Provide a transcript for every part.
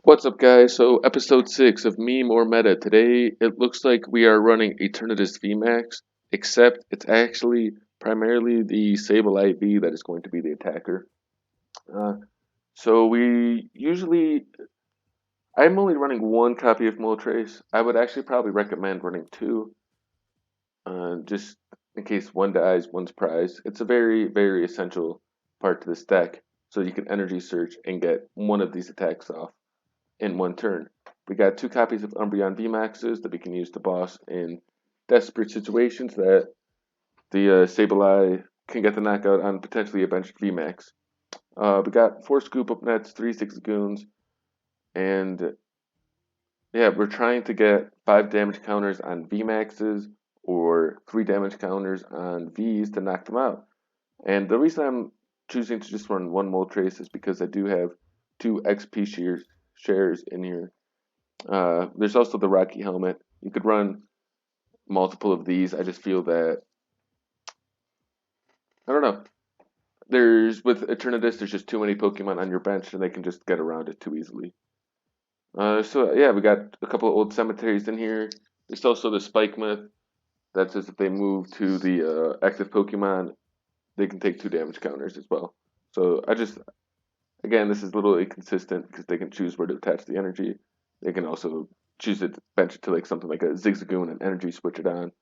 What's up, guys? So, episode 6 of Meme or Meta. Today, it looks like we are running Eternatus Vmax, except it's actually primarily the Sableye V that is going to be the attacker. Uh, I'm only running one copy of Moltres. I would actually probably recommend running two, just in case one dies, one's prize. It's a very, very essential part to this deck, so you can energy search and get one of these attacks off in one turn. We got two copies of Umbreon Vmaxes that we can use to boss in desperate situations that the Sableye can get the knockout on potentially a benched Vmax. We got four scoop up nets, three Zigzagoons, and yeah, we're trying to get 5 damage counters on Vmaxes or 3 damage counters on Vs to knock them out. And the reason I'm choosing to just run one Moltres is because I do have two XP shares in here. There's also the Rocky helmet. You could run multiple of these. I just feel that I don't know. With Eternatus, there's just too many Pokemon on your bench, and they can just get around it too easily. So yeah, we got a couple of Old Cemeteries in here. There's also the Spike Myth that says if they move to the active Pokemon, they can take 2 damage counters as well. So again, this is a little inconsistent because they can choose where to attach the energy. They can also choose to bench it to like something like a Zigzagoon and energy switch it on.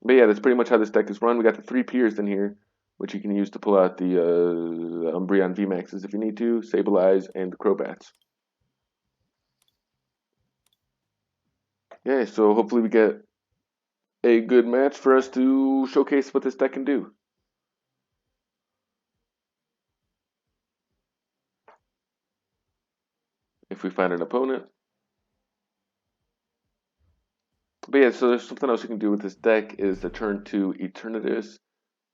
But yeah, that's pretty much how this deck is run. We got the 3 Piers in here, which you can use to pull out the Umbreon Vmaxes if you need to, Sableyes, and the Crobats. Yeah, so hopefully we get a good match for us to showcase what this deck can do. If we find an opponent. But yeah, so there's something else you can do with this deck is to turn to Eternatus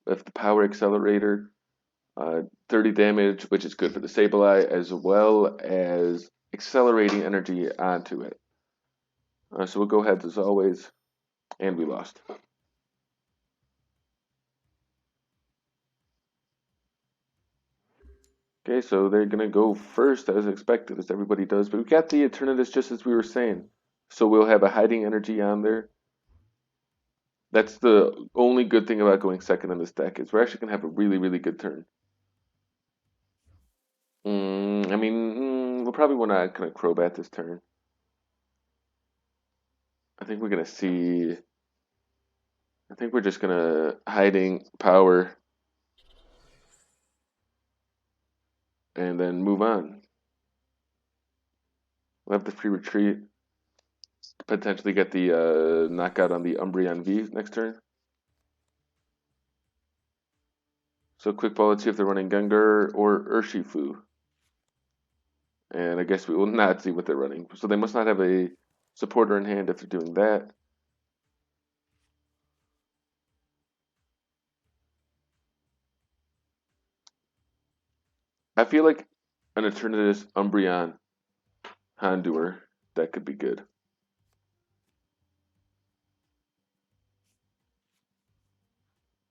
with the Power Accelerator. 30 damage, which is good for the Sableye, as well as accelerating energy onto it. So we'll go ahead as always, and we lost. Okay, so they're gonna go first as expected, as everybody does, but we got the Eternatus just as we were saying. So we'll have a hiding energy on there. That's the only good thing about going second in this deck, is we're actually gonna have a really, really good turn. We'll probably want to kind of Crobat this turn. I think we're gonna see. I think we're just gonna hiding power and then move on. We'll have the free retreat. Potentially get the knockout on the Umbreon V next turn. So quick ball, let's see if they're running Gengar or Urshifu. And I guess we will not see what they're running. So they must not have a supporter in hand if they're doing that. I feel like an Eternatus Umbreon Houndour, that could be good.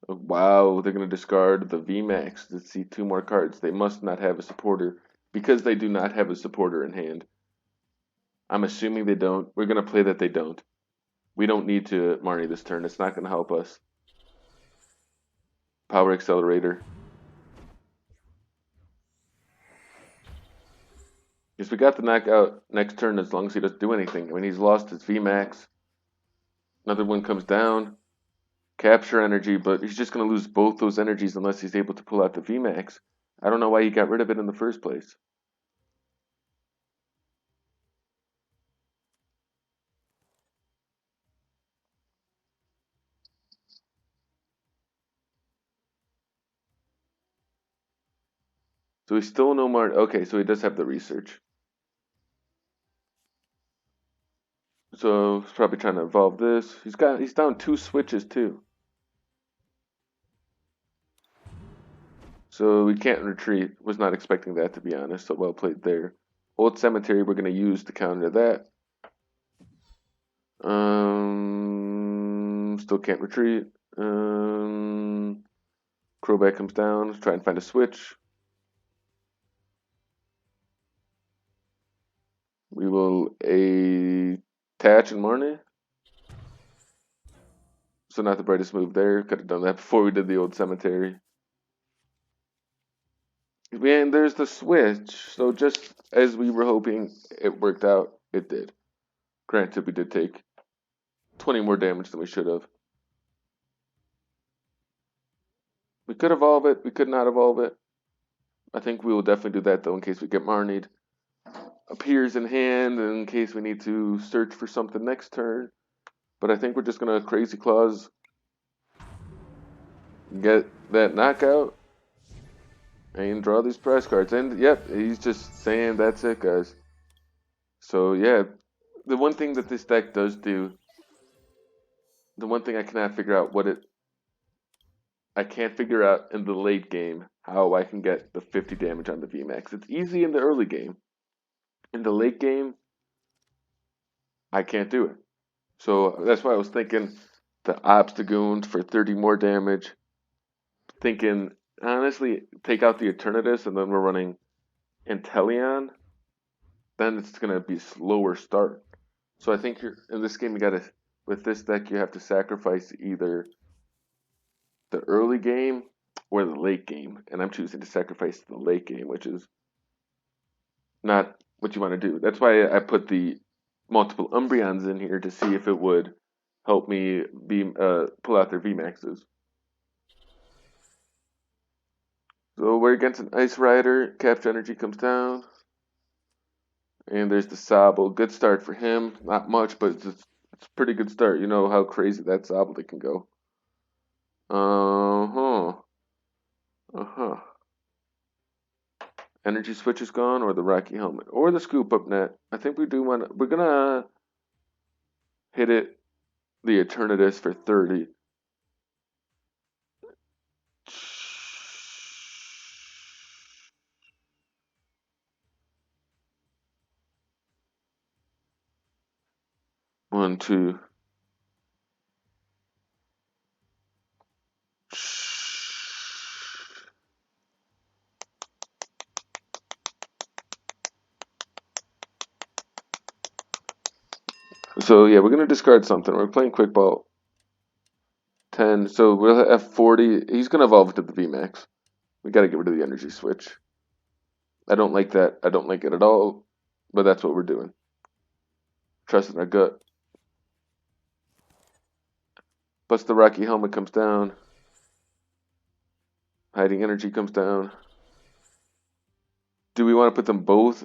Oh, wow, they're going to discard the Vmax. Let's see 2 more cards. They must not have a supporter because they do not have a supporter in hand. I'm assuming they don't. We're going to play that they don't. We don't need to Marnie this turn. It's not going to help us. Power Accelerator. Because we got the knockout next turn as long as he doesn't do anything. I mean, he's lost his Vmax. Another one comes down. Capture energy, but he's just going to lose both those energies unless he's able to pull out the Vmax. I don't know why he got rid of it in the first place. So he's still no more. Okay, so he does have the research. So he's probably trying to evolve this. He's down 2 switches too. So we can't retreat. Was not expecting that, to be honest. So well played there. Old Cemetery we're going to use to counter that. Still can't retreat. Crobat comes down. Try and find a switch. We will attach and Marnie. So not the brightest move there. Could have done that before we did the Old Cemetary. And there's the switch. So just as we were hoping it worked out, it did. Granted, we did take 20 more damage than we should have. We could evolve it. We could not evolve it. I think we will definitely do that, though, in case we get Marnied. Appears in hand, in case we need to search for something next turn. But I think we're just going to Crazy Claws, get that knockout, and draw these prize cards. And, yep, he's just saying that's it, guys. So, yeah, the one thing that this deck does do, the one thing I cannot figure out I can't figure out in the late game how I can get the 50 damage on the Vmax. It's easy in the early game. In the late game, I can't do it. So that's why I was thinking the Zigzagoon for 30 more damage. Thinking, honestly, take out the Eternatus and then we're running Inteleon. Then it's going to be a slower start. So I think in this game, with this deck, you have to sacrifice either the early game or the late game. And I'm choosing to sacrifice the late game, which is not what you want to do. That's why I put the multiple Umbreons in here to see if it would help me pull out their Vmaxes. So we're against an Ice Rider. Capture Energy comes down. And there's the Sableye. Good start for him. Not much, but it's a pretty good start. You know how crazy that Sableye can go. Energy switch is gone, or the Rocky Helmet, or the Scoop Up Net. I think we're gonna hit it, the Eternatus for 30. One, two. So yeah, we're gonna discard something. We're playing Quick Ball. 10. So we'll have 40. He's gonna evolve to the Vmax. We gotta get rid of the energy switch. I don't like that. I don't like it at all. But that's what we're doing. Trusting our gut. Plus the Rocky Helmet comes down. Hiding Energy comes down. Do we want to put them both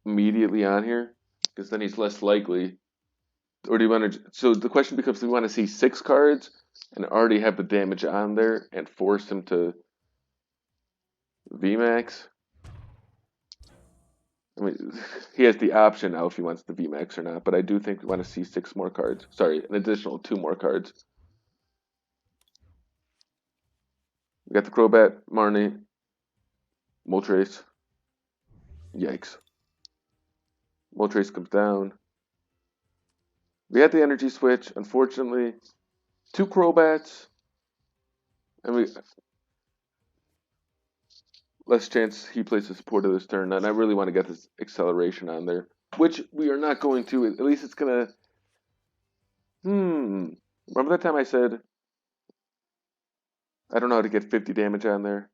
immediately on here? Because then he's less likely. Or do you want to... So the question becomes, do we want to see 6 cards and already have the damage on there and force him to Vmax? I mean, he has the option now if he wants the Vmax or not, but I do think we want to see 6 more cards. Sorry, an additional 2 more cards. We got the Crobat, Marnie, Moltres. Yikes. Moltres comes down. We had the energy switch. Unfortunately, 2 Crobats. And less chance he plays the support of this turn. And I really want to get this acceleration on there. Which we are not going to. At least it's going to... Remember that time I said I don't know how to get 50 damage on there?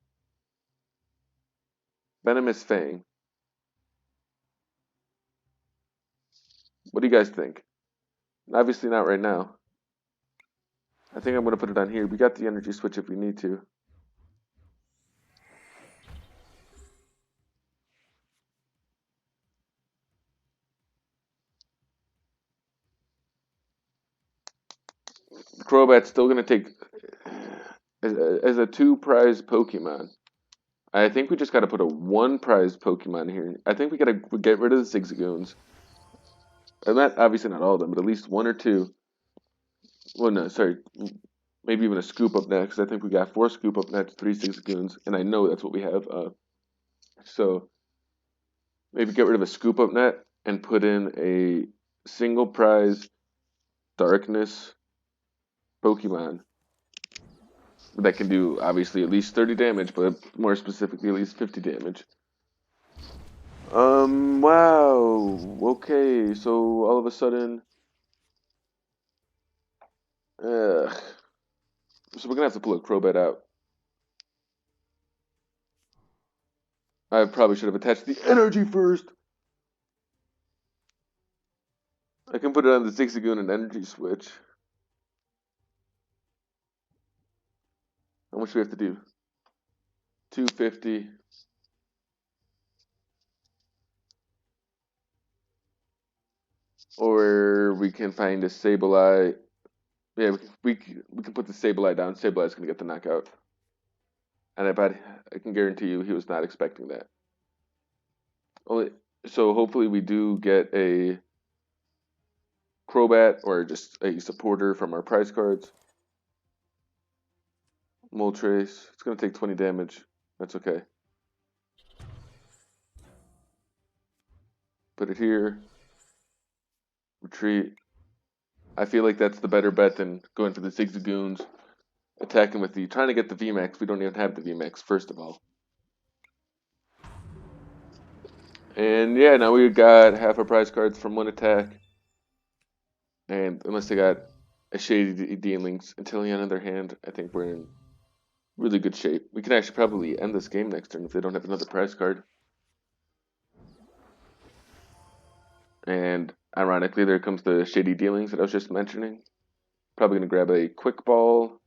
Venomous Fang. What do you guys think? Obviously not right now. I think I'm going to put it on here. We got the energy switch if we need to. Crobat's still going to take as a 2 prize Pokemon. I think we just got to put a 1 prize Pokemon here. I think we got to get rid of the Zigzagoons. And not obviously not all of them, but at least 1 or 2. Well, no, sorry. Maybe even a Scoop Up Net, because I think we got 4 Scoop Up Nets, 3 Zigzagoons, and I know that's what we have. So maybe get rid of a Scoop Up Net and put in a single prize Darkness Pokemon that can do obviously at least 30 damage, but more specifically at least 50 damage. Wow. Okay, so all of a sudden, so we're gonna have to pull a Crobat out. I probably should have attached the energy first. I can put it on the Zigzagoon and energy switch. How much do we have to do? 250. Or we can find a Sableye. Yeah, we can put the Sableye down. Sableye's gonna get the knockout. And I can guarantee you he was not expecting that. So hopefully we do get a Crobat or just a supporter from our prize cards. Moltres. It's going to take 20 damage. That's okay. Put it here. Retreat. I feel like that's the better bet than going for the Zigzagoons. Attacking with trying to get the Vmax. We don't even have the Vmax, first of all. And yeah, now we got half our prize cards from one attack. And unless they got a Shady Dealings Inteleon in their hand, I think we're in really good shape. We can actually probably end this game next turn if they don't have another prize card. And ironically, there comes the Shady Dealings that I was just mentioning. Probably going to grab a Quick Ball.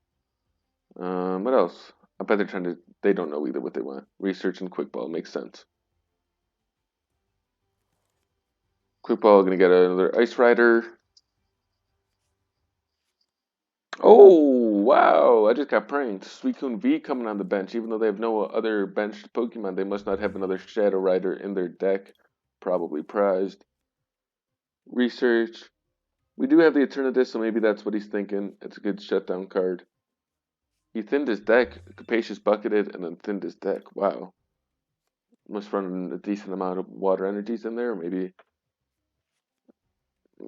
What else? I bet they don't know either what they want. Research and Quick Ball makes sense. Quick Ball going to get another Ice Rider. Oh, wow. I just got pranked. Suicune V coming on the bench. Even though they have no other benched Pokemon, they must not have another Shadow Rider in their deck. Probably prized. Research. We do have the Eternatus, so maybe that's what he's thinking. It's a good shutdown card. He thinned his deck. Capacious bucketed and then thinned his deck. Wow. Must run a decent amount of water energies in there, maybe.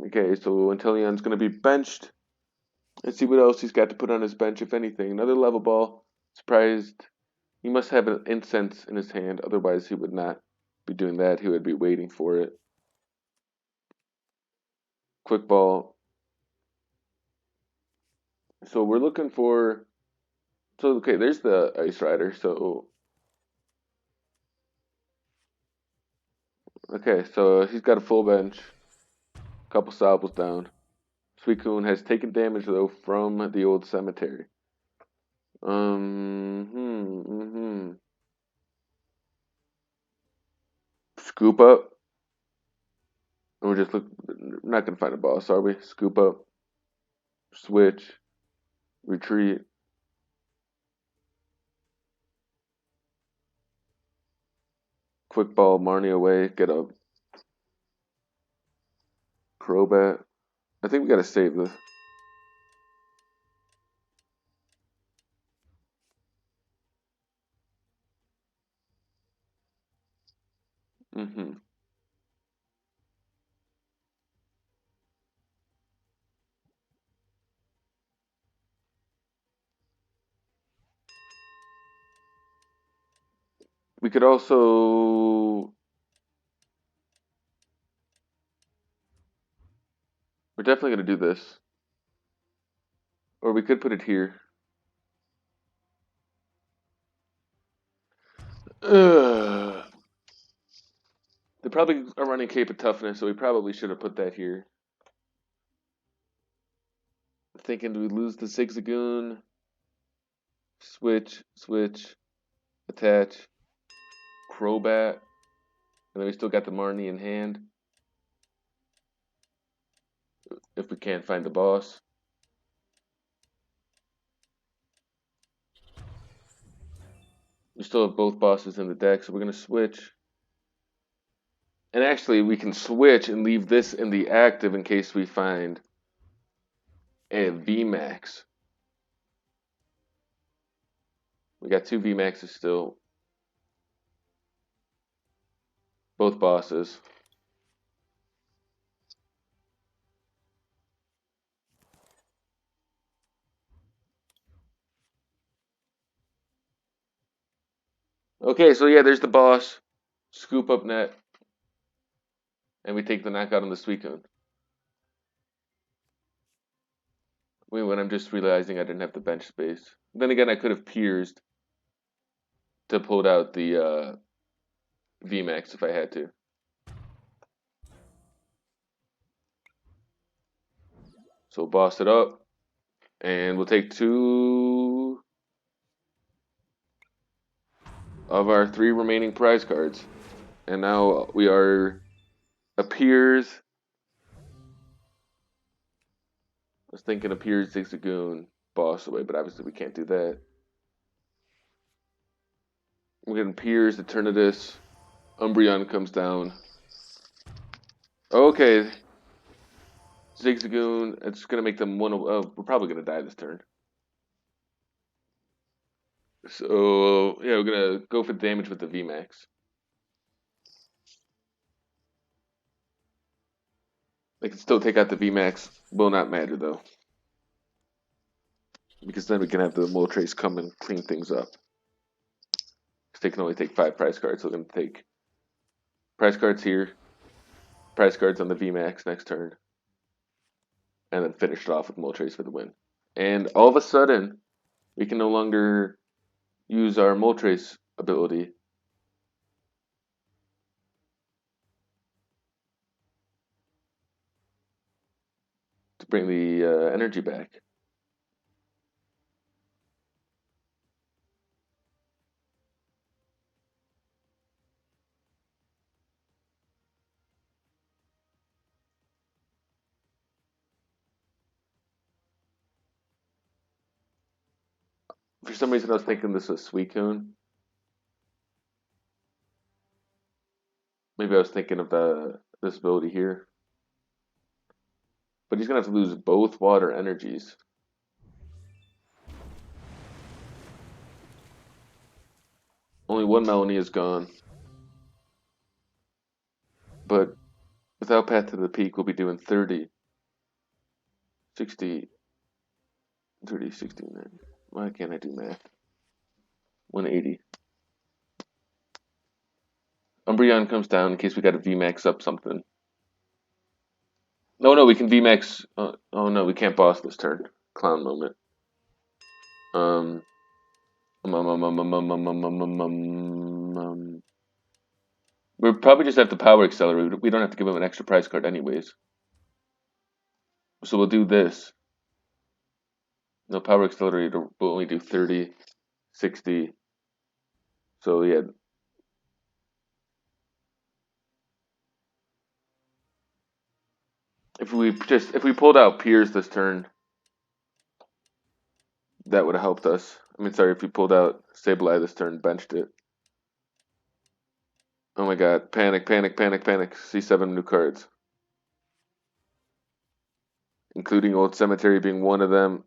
Okay, so Inteleon's going to be benched. Let's see what else he's got to put on his bench, if anything. Another level ball. Surprised. He must have an incense in his hand, otherwise he would not be doing that. He would be waiting for it. Quick ball. So we're looking for... So, okay, there's the Ice Rider. So, okay, so he's got a full bench. A couple Sables down. Suicune has taken damage, though, from the Old Cemetary. Scoop up. And we're not going to find a boss, are we? Scoop up. Switch. Retreat. Quick ball Marnie away. Get a Crobat. I think we got to save this. We could also... We're definitely going to do this. Or we could put it here. Ugh. They probably are running Cape of Toughness, so we probably should have put that here. Thinking, do we lose the Zigzagoon? Switch, attach, Crobat, and then we still got the Marnie in hand. If we can't find the boss. We still have both bosses in the deck, so we're going to switch. And actually, we can switch and leave this in the active in case we find a Vmax. We got two Vmaxes still. Both bosses. Okay, so yeah, there's the boss. Scoop up net. And we take the knockout on the Suicune. Wait, when I'm just realizing I didn't have the bench space. Then again, I could have Piersed to pull out the Vmax if I had to. So boss it up. And we'll take 2 of our 3 remaining prize cards. And now we are Piers. I was thinking of Piers, Zigzagoon, boss away, but obviously we can't do that. We're getting Piers, Eternatus, Umbreon comes down. Okay. Zigzagoon, it's going to make them one. Oh, we're probably going to die this turn. So, yeah, we're going to go for damage with the Vmax. They can still take out the Vmax. Will not matter, though. Because then we can have the Moltres come and clean things up. Because they can only take 5 prize cards, so we're going to take prize cards here, prize cards on the Vmax next turn, and then finish it off with Moltres for the win. And all of a sudden, we can no longer use our Moltres ability to bring the energy back. For some reason, I was thinking this was Suicune. Maybe I was thinking of this ability here. But he's going to have to lose both water energies. Only one Melanie is gone. But without Path to the Peak, we'll be doing 30, 60, 30, 69. Why can't I do math? 180. Umbreon comes down in case we got to Vmax up something. No, we can Vmax. Oh no, we can't boss this turn. Clown moment. We'll probably just have to power accelerate. We don't have to give him an extra prize card anyways. So we'll do this. No, power accelerator will only do 30, 60. So yeah. If we pulled out Piers this turn, that would have helped us. I mean, sorry, if we pulled out Sableye this turn, benched it. Oh my god, panic, panic, panic, panic. See 7 new cards. Including Old Cemetary being one of them.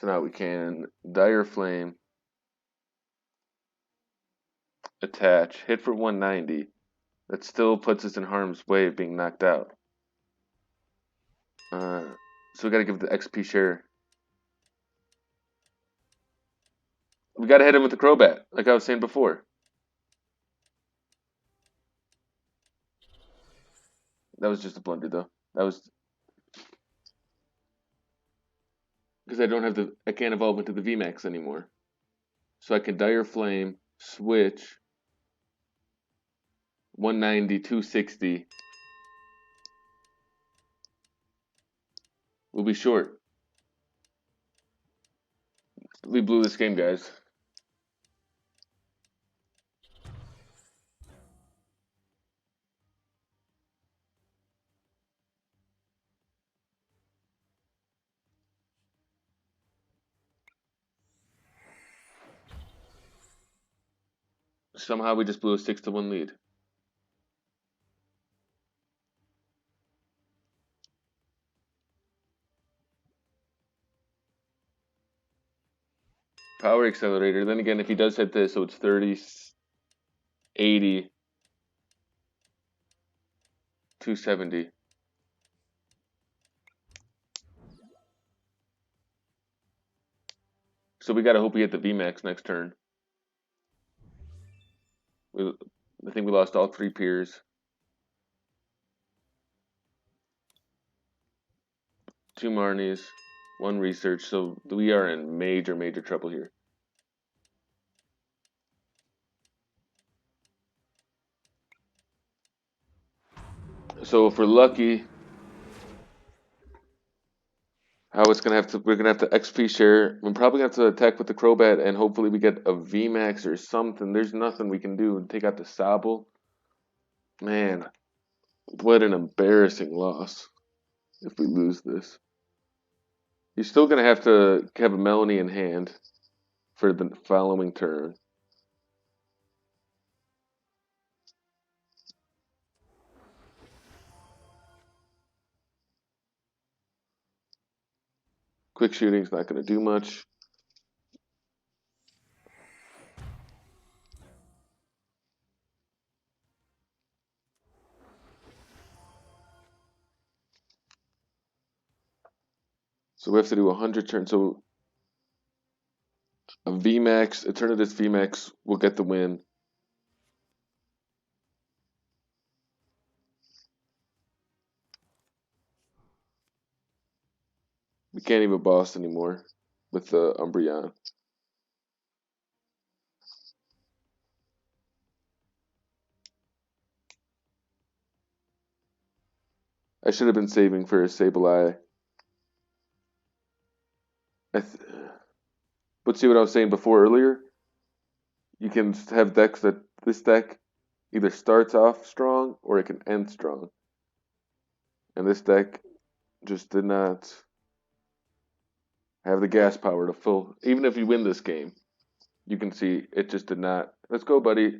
So now we can Dire Flame, attach, hit for 190. That still puts us in harm's way of being knocked out. So we gotta give the XP share. We gotta hit him with the Crobat, like I was saying before. That was just a blunder, though. That was because I can't evolve into the Vmax anymore. So I can Dire Flame, switch, 190, 260. We'll be short. We blew this game, guys. Somehow we just blew a 6-1 lead. Power accelerator. Then again, if he does hit this, so it's 30, 80, 270. So we gotta hope we hit the Vmax next turn. I think we lost all 3 Piers. 2 Marnies, 1 research, so we are in major, major trouble here. So if we're lucky, we're gonna have to XP share. We're probably gonna have to attack with the Crobat, and hopefully we get a Vmax or something. There's nothing we can do. Take out the Sableye. Man, what an embarrassing loss if we lose this. You're still gonna have to have a Melanie in hand for the following turn. Quick shooting's not gonna do much. So we have to do 100 turns. So a Vmax, Eternatus Vmax will get the win. We can't even boss anymore with the Umbreon. I should have been saving for a Sableye. But see what I was saying before earlier? You can have decks that this deck either starts off strong or it can end strong. And this deck just did not have the gas power to full. Even if you win this game, you can see it just did not. Let's go, buddy.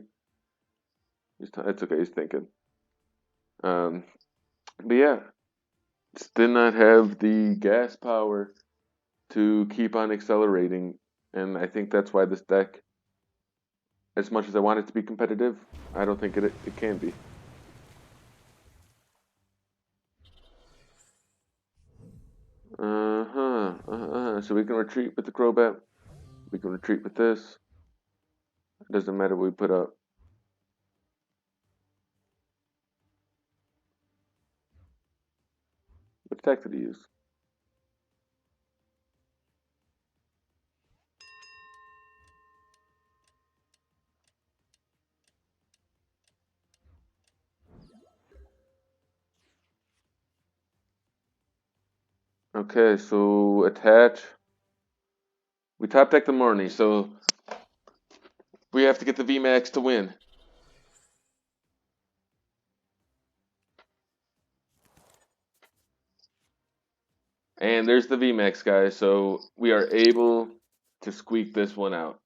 It's okay, he's thinking. But yeah, just did not have the gas power to keep on accelerating. And I think that's why this deck, as much as I want it to be competitive, I don't think it can be. So we can retreat with the Crobat. We can retreat with this. It doesn't matter what we put up. What attack did he use? Okay, so attach. We top deck the Marnie, so we have to get the Vmax to win. And there's the Vmax, guys, so we are able to squeak this one out.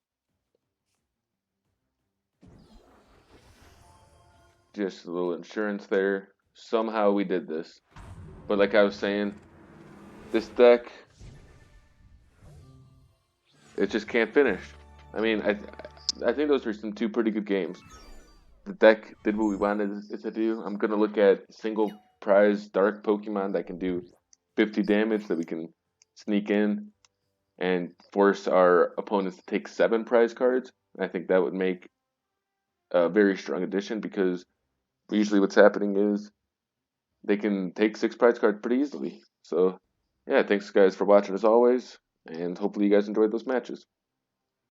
Just a little insurance there. Somehow we did this. But like I was saying, this deck, it just can't finish. I mean, I think those were some 2 pretty good games. The deck did what we wanted it to do. I'm going to look at single prize dark Pokemon that can do 50 damage that we can sneak in and force our opponents to take 7 prize cards. I think that would make a very strong addition because usually what's happening is they can take 6 prize cards pretty easily. So, yeah, thanks guys for watching as always, and hopefully you guys enjoyed those matches.